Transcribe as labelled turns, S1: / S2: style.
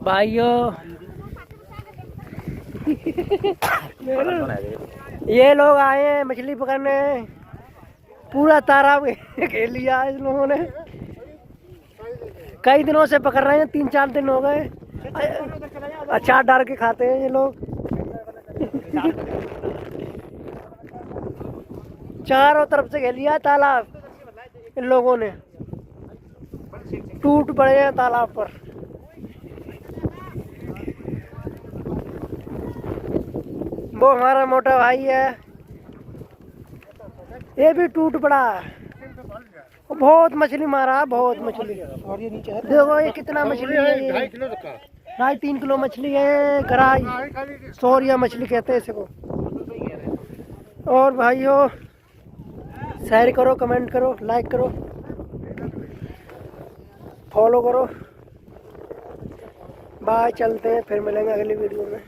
S1: भाइयों ये लोग आए हैं मछली पकड़ने, पूरा तालाब घेर लिया इस लोगों ने। कई दिनों से पकड़ रहे हैं, 3-4 दिन हो गए। अचार डाल के खाते हैं ये लोग। चारों तरफ से घेर लिया तालाब इन लोगों ने, टूट पड़े हैं तालाब पर। वो हमारा मोटा भाई है, ये भी टूट पड़ा। बहुत मछली मारा, बहुत मछली। और ये नीचे देखो ये कितना मछली है, ये 2.5-3 किलो मछली है। कराई सौरिया मछली कहते हैं इसको। और भाइयों शेयर करो, कमेंट करो, लाइक करो, फॉलो करो। बाय, चलते हैं, फिर मिलेंगे अगली वीडियो में।